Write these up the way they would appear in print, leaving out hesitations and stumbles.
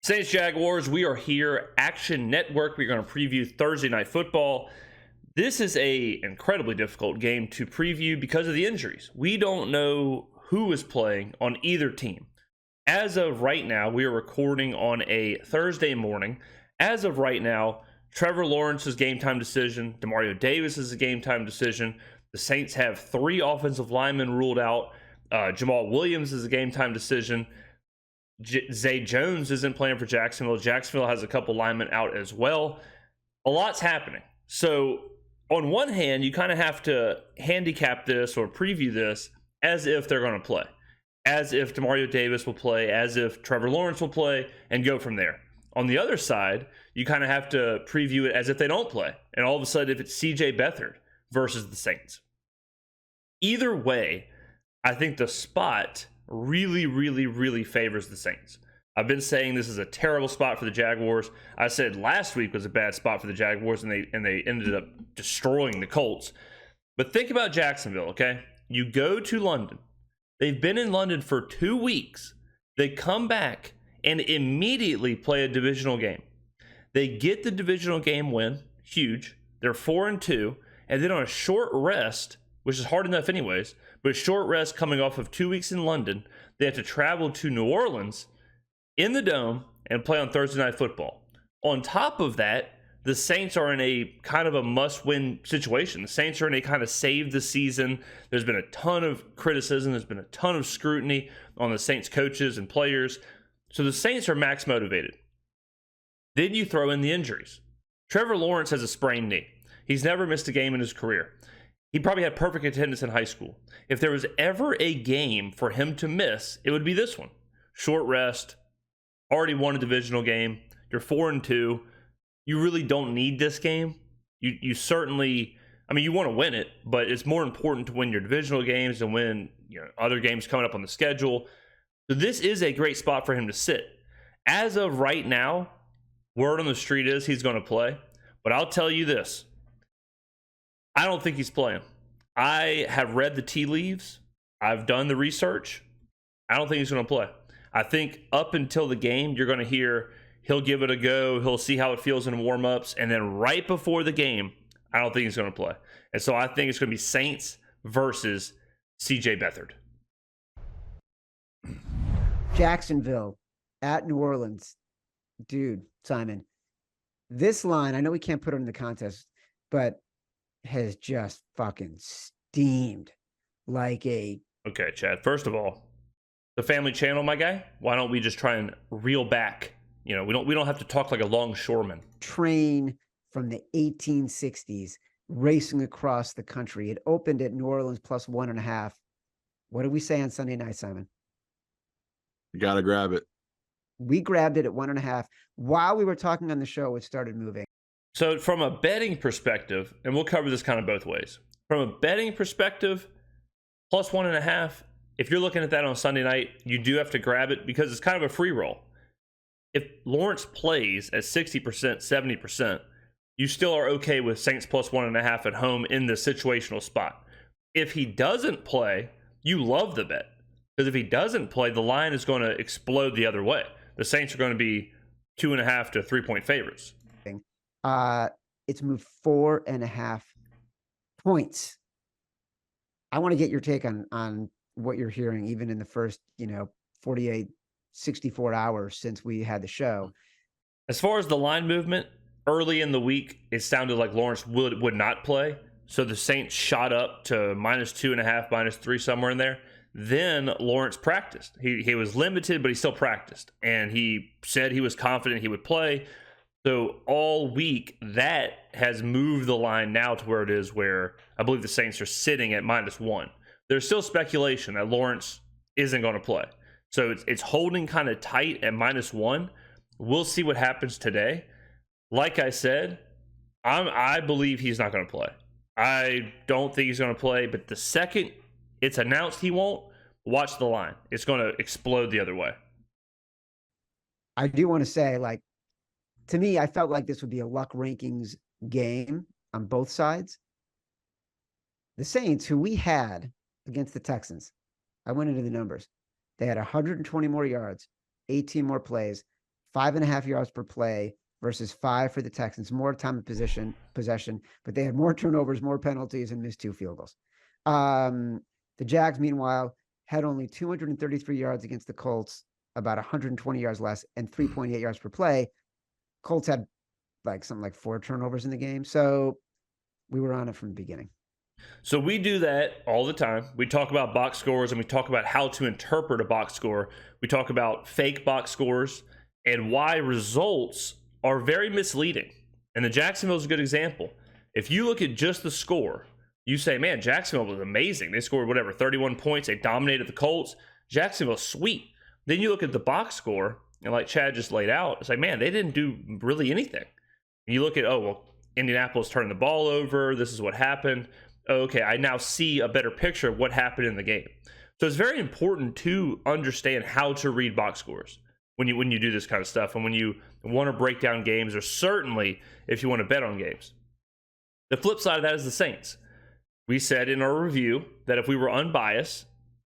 Saints Jaguars, we are here. Action Network. We're going to preview Thursday Night Football. This is a incredibly difficult game to preview because of the injuries. We don't know who is playing on either team. As of right now, we are recording on a Thursday morning. As of right now, Trevor Lawrence's game time decision, Demario Davis's game time decision. The Saints have 3 offensive linemen ruled out. Jamal Williams is a game time decision. Zay Jones isn't playing for Jacksonville. Jacksonville has a couple linemen out as well. A lot's happening. So on one hand, you kind of have to handicap this or preview this as if they're going to play, as if Demario Davis will play, as if Trevor Lawrence will play, and go from there. On the other side, you kind of have to preview it as if they don't play, and all of a sudden if it's CJ Beathard versus the Saints. Either way, I think the spot really favors the Saints. I've been saying this is a terrible spot for the Jaguars. I said last week was a bad spot for the Jaguars, and they ended up destroying the Colts. But think about Jacksonville, okay? You go to London. They've been in London for 2 weeks. They come back and immediately play a divisional game. They get the divisional game win, huge. They're 4-2, and then on a short rest, which is hard enough anyways, but a short rest coming off of 2 weeks in London, they have to travel to New Orleans in the Dome and play on Thursday Night Football. On top of that, the Saints are in a kind of a must-win situation. The Saints are in a kind of save the season. There's been a ton of criticism. There's been a ton of scrutiny on the Saints coaches and players. So the Saints are max motivated. Then you throw in the injuries. Trevor Lawrence has a sprained knee. He's never missed a game in his career. He probably had perfect attendance in high school. If there was ever a game for him to miss, it would be this one. Short rest, already won a divisional game. You're 4-2. You really don't need this game. You certainly, I mean, you want to win it, but it's more important to win your divisional games and win other games coming up on the schedule. So this is a great spot for him to sit. As of right now, word on the street is he's going to play. But I'll tell you this. I don't think he's playing. I have read the tea leaves. I've done the research. I don't think he's going to play. I think up until the game, you're going to hear he'll give it a go. He'll see how it feels in warm-ups. And then right before the game, I don't think he's going to play. And so I think it's going to be Saints versus CJ Beathard. Jacksonville at New Orleans. Dude, Simon, this line, I know we can't put it in the contest, but has just fucking steamed like a... Okay, Chad, first of all, the Family Channel, my guy, why don't we just try and reel back? We don't have to talk like a longshoreman. Train from the 1860s racing across the country. It opened at New Orleans plus 1.5. What did we say on Sunday night, Simon? You got to grab it. We grabbed it at 1.5. While we were talking on the show, it started moving. So from a betting perspective, and we'll cover this kind of both ways. From a betting perspective, plus 1.5, if you're looking at that on Sunday night, you do have to grab it because it's kind of a free roll. If Lawrence plays at 60%, 70%, you still are okay with Saints plus 1.5 at home in the situational spot. If he doesn't play, you love the bet. Because if he doesn't play, the line is going to explode the other way. The Saints are going to be 2.5 to 3-point favorites. It's moved 4.5 points. I want to get your take on what you're hearing, even in the first, 48, 64 hours since we had the show. As far as the line movement, early in the week, it sounded like Lawrence would not play. So the Saints shot up to -2.5, -3, somewhere in there. Then Lawrence practiced. He was limited, but he still practiced. And he said he was confident he would play. So all week, that has moved the line now to where it is, where I believe the Saints are sitting at -1. There's still speculation that Lawrence isn't going to play. So it's holding kind of tight at -1. We'll see what happens today. Like I said, I believe he's not going to play. I don't think he's going to play, but the second it's announced he won't, watch the line. It's going to explode the other way. I do want to say, to me, I felt like this would be a luck rankings game on both sides. The Saints, who we had against the Texans, I went into the numbers. They had 120 more yards, 18 more plays, 5.5 yards per play versus 5 for the Texans, more time of possession, but they had more turnovers, more penalties, and missed 2 field goals. The Jags, meanwhile, had only 233 yards against the Colts, about 120 yards less, and 3.8 yards per play. Colts had something like 4 turnovers in the game. So we were on it from the beginning. So we do that all the time. We talk about box scores and we talk about how to interpret a box score. We talk about fake box scores and why results are very misleading. And the Jacksonville is a good example. If you look at just the score, you say, man, Jacksonville was amazing. They scored 31 points. They dominated the Colts. Jacksonville's sweet. Then you look at the box score, and like Chad just laid out, it's like, man, they didn't do really anything. And you look at, Indianapolis turned the ball over. This is what happened. Okay, I now see a better picture of what happened in the game. So it's very important to understand how to read box scores when you do this kind of stuff and when you want to break down games, or certainly if you want to bet on games. The flip side of that is the Saints. We said in our review that if we were unbiased,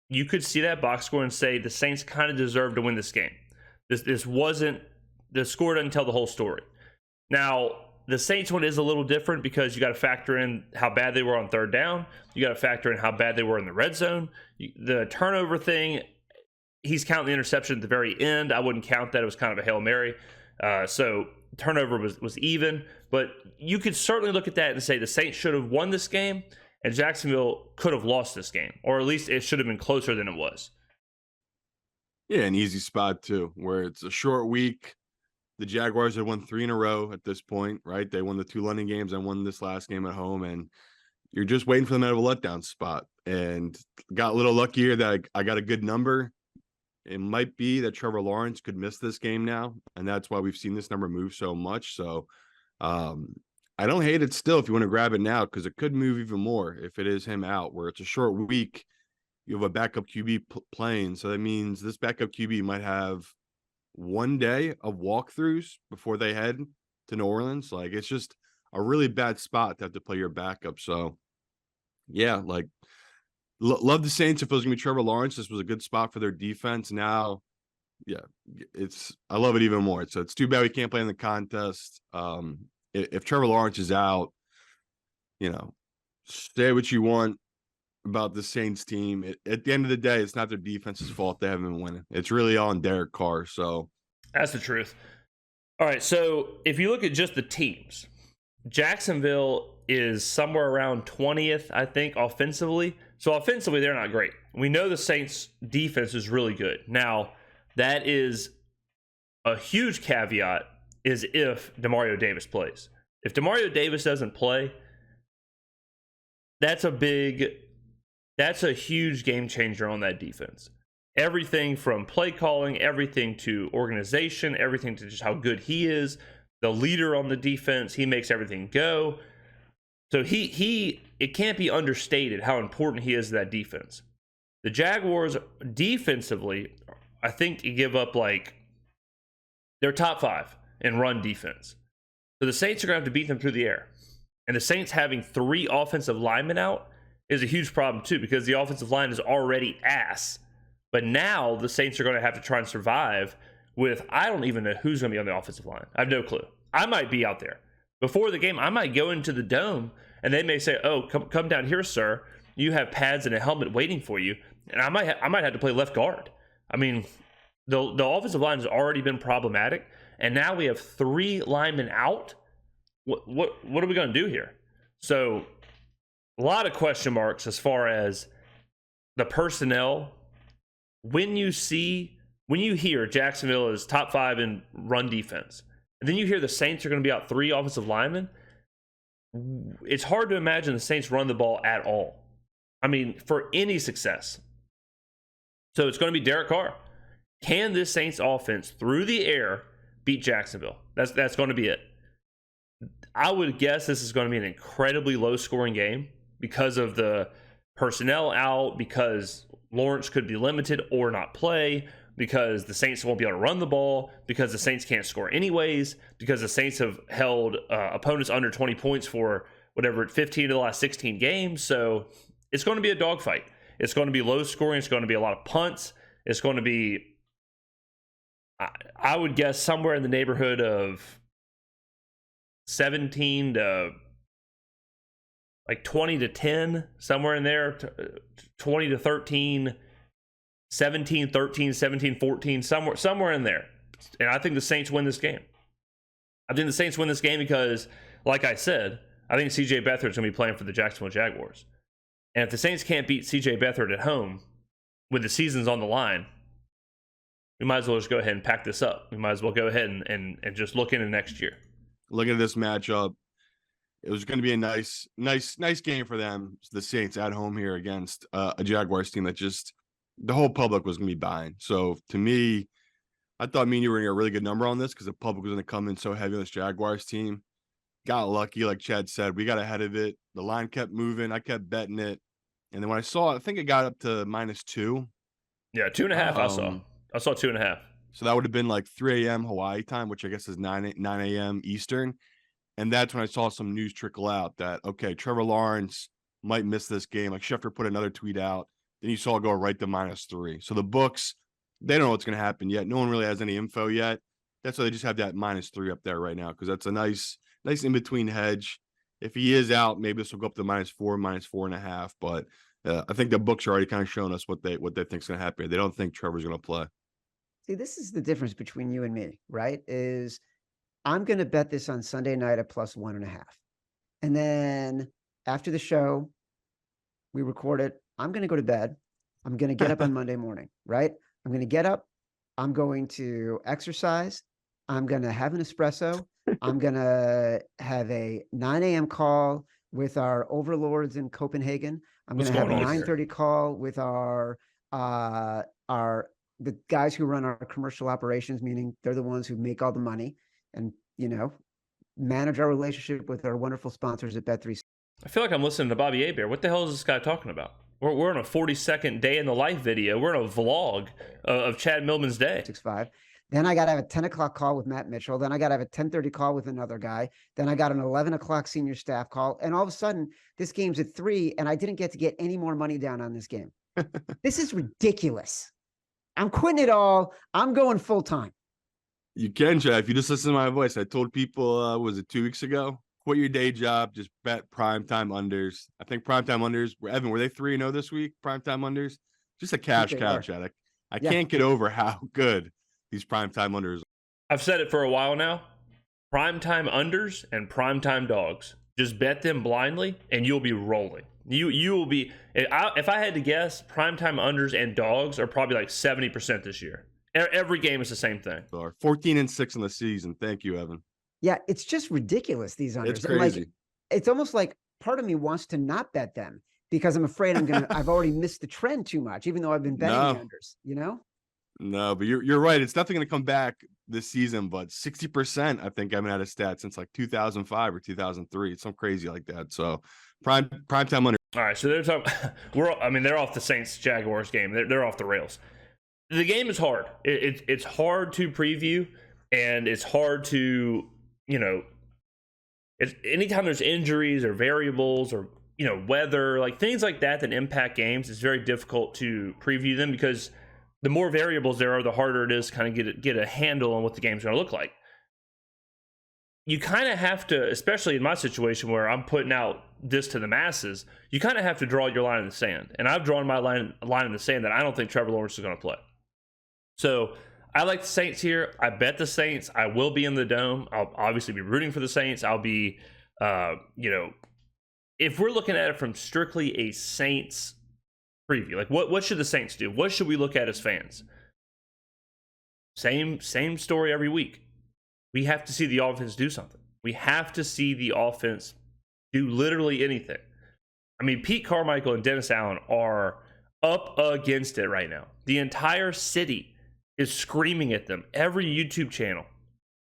you could see that box score and say the Saints kind of deserved to win this game. This wasn't, the score doesn't tell the whole story. Now, the Saints one is a little different because you got to factor in how bad they were on third down. You got to factor in how bad they were in the red zone. The turnover thing, he's counting the interception at the very end. I wouldn't count that. It was kind of a Hail Mary. So turnover was even. But you could certainly look at that and say the Saints should have won this game and Jacksonville could have lost this game. Or at least it should have been closer than it was. Yeah, an easy spot too, where it's a short week. The Jaguars had won 3 in a row at this point, right? They won the 2 London games and won this last game at home, and you're just waiting for them out of a letdown spot. And got a little luckier that I got a good number. It might be that Trevor Lawrence could miss this game now, and that's why we've seen this number move so much. So I don't hate it still if you want to grab it now, because it could move even more if it is him out, where it's a short week. You have a backup QB playing, so that means this backup QB might have one day of walkthroughs before they head to New Orleans. Like, it's just a really bad spot to have to play your backup. So yeah, like love the Saints. If it was gonna be Trevor Lawrence, this was a good spot for their defense. Now, yeah, I love it even more. So it's too bad we can't play in the contest. If Trevor Lawrence is out, say what you want about the Saints team. At the end of the day, it's not their defense's fault they haven't been winning. It's really on Derek Carr. So that's the truth. All right, so if you look at just the teams, Jacksonville is somewhere around 20th, I think, offensively. So offensively, they're not great. We know the Saints' defense is really good. Now, that is a huge caveat is if Demario Davis plays. If Demario Davis doesn't play, that's a huge game changer on that defense. Everything from play calling, everything to organization, everything to just how good he is, the leader on the defense, he makes everything go. So it can't be understated how important he is to that defense. The Jaguars defensively, I think you give up they're top 5 in run defense. So the Saints are going to have to beat them through the air. And the Saints having 3 offensive linemen out is a huge problem too, because the offensive line is already ass. But now the Saints are going to have to try and survive with, I don't even know who's going to be on the offensive line. I have no clue. I might be out there. Before the game, I might go into the dome and they may say, oh, come down here, sir. You have pads and a helmet waiting for you. And I might have to play left guard. I mean, the offensive line has already been problematic. And now we have 3 linemen out. What are we going to do here? So a lot of question marks as far as the personnel. When you hear Jacksonville is top 5 in run defense, and then you hear the Saints are going to be out 3 offensive linemen, it's hard to imagine the Saints run the ball at all. I mean, for any success. So it's going to be Derek Carr. Can this Saints offense through the air beat Jacksonville? That's going to be it. I would guess this is going to be an incredibly low-scoring game because of the personnel out, because Lawrence could be limited or not play, because the Saints won't be able to run the ball, because the Saints can't score anyways, because the Saints have held opponents under 20 points for 15 of the last 16 games. So it's going to be a dogfight. It's going to be low-scoring. It's going to be a lot of punts. It's going to be I would guess somewhere in the neighborhood of 17 to like 20 to 10, somewhere in there, 20 to 13, 17, 13, 17, 14, somewhere in there. And I think the Saints win this game. I think the Saints win this game because, like I said, I think CJ Beathard's going to be playing for the Jacksonville Jaguars. And if the Saints can't beat CJ Beathard at home with the season's on the line, we might as well just go ahead and pack this up. We might as well go ahead and just look into next year. Looking at this matchup, it was going to be a nice game for them. The Saints at home here against a Jaguars team that just the whole public was going to be buying. So to me, I thought me and you were going to get a really good number on this because the public was going to come in so heavy on this Jaguars team. Got lucky, like Chad said. We got ahead of it. The line kept moving. I kept betting it. And then when I saw it, I think it got up to -2. Yeah, 2.5 I saw 2.5. So that would have been like 3 a.m. Hawaii time, which I guess is 9 a.m. Eastern. And that's when I saw some news trickle out that, okay, Trevor Lawrence might miss this game. Like Schefter put another tweet out. Then you saw it go right to -3. So the books, they don't know what's going to happen yet. No one really has any info yet. That's why they just have that -3 up there right now because that's a nice in-between hedge. If he is out, maybe this will go up to -4, -4.5. But I think the books are already kind of showing us what they think is going to happen. They don't think Trevor's going to play. See, this is the difference between you and me, right? Is I'm going to bet this on Sunday night at +1.5. And then after the show, we record it. I'm going to go to bed. I'm going to get up on Monday morning, right? I'm going to get up. I'm going to exercise. I'm going to have an espresso. I'm going to have a 9 a.m. call with our overlords in Copenhagen. I'm going to have a 9:30 call with the guys who run our commercial operations, meaning they're the ones who make all the money and, manage our relationship with our wonderful sponsors at Bet3. I feel like I'm listening to Bobby Hebert. What the hell is this guy talking about? We're in a 40-second day in the life video. We're in a vlog of Chad Millman's day. 6-5. Then I got to have a 10 o'clock call with Matt Mitchell. Then I got to have a 10:30 call with another guy. Then I got an 11 o'clock senior staff call. And all of a sudden, this game's at 3, and I didn't get to get any more money down on this game. This is ridiculous. I'm quitting it all. I'm going full time. You can, Chad. If you just listen to my voice, I told people, was it 2 weeks ago? Quit your day job. Just bet primetime unders. I think primetime unders. Evan, were they 3-0 this week? Primetime unders. Just a cash cow, Chad. I can't get over how good these primetime unders are. I've said it for a while now. Primetime unders and primetime dogs. Just bet them blindly, and you'll be rolling. You will be. If I had to guess, primetime unders and dogs are probably like 70% this year. Every game is the same thing. 14-6 in the season. Thank you, Evan. Yeah, it's just ridiculous, these unders. It's crazy. It's almost like part of me wants to not bet them because I'm afraid I've already missed the trend too much, even though I've been betting the unders, No, but you're right. It's definitely going to come back this season, but 60%, I think I haven't had a stat since like 2005 or 2003. It's something crazy like that. So primetime under. All right, so they're talking. They're off the Saints Jaguars game. They're off the rails. The game is hard. It's hard to preview, and it's hard to anytime there's injuries or variables or weather, like things like that impact games. It's very difficult to preview them because the more variables there are, the harder it is to kind of get a handle on what the game's going to look like. You kind of have to, especially in my situation where I'm putting out this to the masses, you kind of have to draw your line in the sand. And I've drawn my line in the sand that I don't think Trevor Lawrence is going to play. So I like the Saints here. I bet the Saints. I will be in the Dome. I'll obviously be rooting for the Saints. I'll be, if we're looking at it from strictly a Saints preview, like what should the Saints do? What should we look at as fans? Same story every week. We have to see the offense do something. We have to see the offense do literally anything. I mean, Pete Carmichael and Dennis Allen are up against it right now. The entire city is screaming at them. Every YouTube channel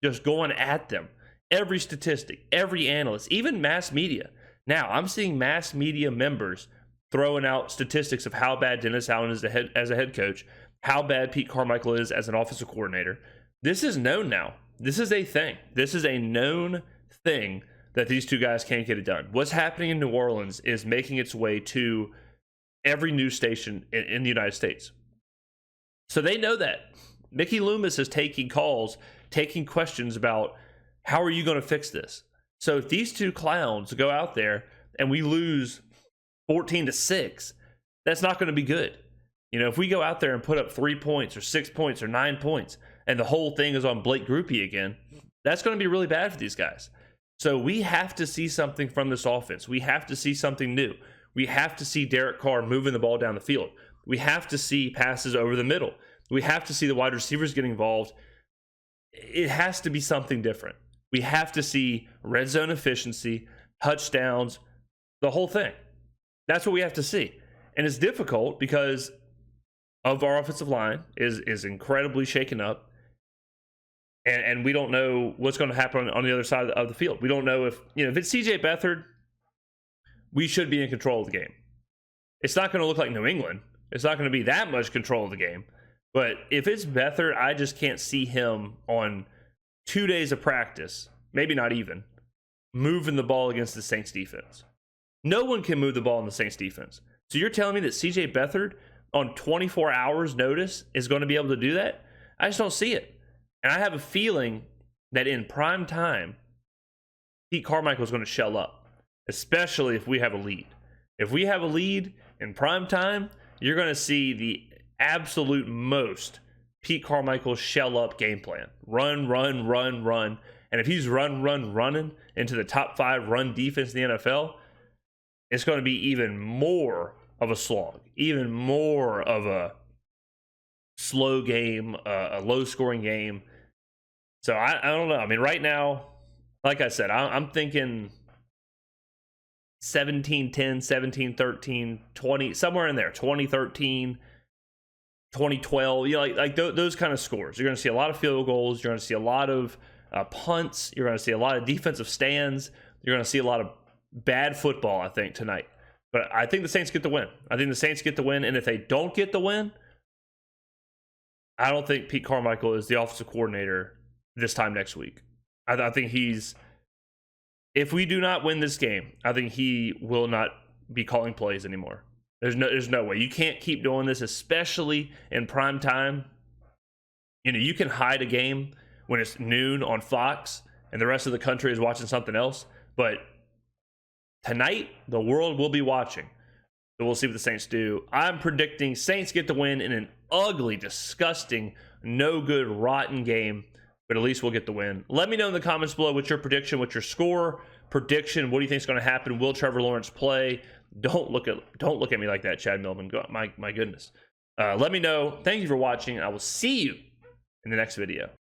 just going at them. Every statistic, every analyst, even mass media. Now, I'm seeing mass media members throwing out statistics of how bad Dennis Allen is as a head coach, how bad Pete Carmichael is as an offensive coordinator. This is known now. This is a thing. This is a known thing that these two guys can't get it done. What's happening in New Orleans is making its way to every news station in the United States. So they know that. Mickey Loomis is taking calls, taking questions about how are you going to fix this? So if these two clowns go out there and we lose 14-6, that's not going to be good. You know, if we go out there and put up 3 points or 6 points or 9 points and the whole thing is on Blake Groupie again, that's going to be really bad for these guys. So we have to see something from this offense. We have to see something new. We have to see Derek Carr moving the ball down the field. We have to see passes over the middle. We have to see the wide receivers get involved. It has to be something different. We have to see red zone efficiency, touchdowns, the whole thing. That's what we have to see. And it's difficult because of our offensive line is incredibly shaken up. And we don't know what's going to happen on the other side of the field. We don't know if it's CJ Beathard, we should be in control of the game. It's not going to look like New England. It's not going to be that much control of the game. But if it's Beathard, I just can't see him on 2 days of practice, maybe not even, moving the ball against the Saints defense. No one can move the ball in the Saints defense. So you're telling me that CJ Beathard on 24 hours notice is going to be able to do that? I just don't see it. And I have a feeling that in prime time, Pete Carmichael is going to shell up, especially if we have a lead. If we have a lead in prime time, you're going to see the absolute most Pete Carmichael shell up game plan. Run, run, run, run. And if he's running into the top 5 run defense in the NFL, it's going to be even more of a slog, even more of a slow game, a low scoring game. So I don't know. I mean, right now, like I said, I'm thinking 17-10, 17-13, 20, somewhere in there, 20-13, 20-12, like those kind of scores. You're going to see a lot of field goals. You're going to see a lot of punts. You're going to see a lot of defensive stands. You're going to see a lot of bad football, I think, tonight. But I think the Saints get the win. I think the Saints get the win. And if they don't get the win, I don't think Pete Carmichael is the offensive coordinator this time next week. I think if we do not win this game, I think he will not be calling plays anymore. There's no way. You can't keep doing this, especially in prime time. You can hide a game when it's noon on Fox and the rest of the country is watching something else. But tonight, the world will be watching. So we'll see what the Saints do. I'm predicting Saints get the win in an ugly, disgusting, no good, rotten game. But at least we'll get the win. Let me know in the comments below what's your prediction, what's your score prediction. What do you think is going to happen? Will Trevor Lawrence play? Don't look at me like that, Chad Millman. My goodness. Let me know. Thank you for watching. I will see you in the next video.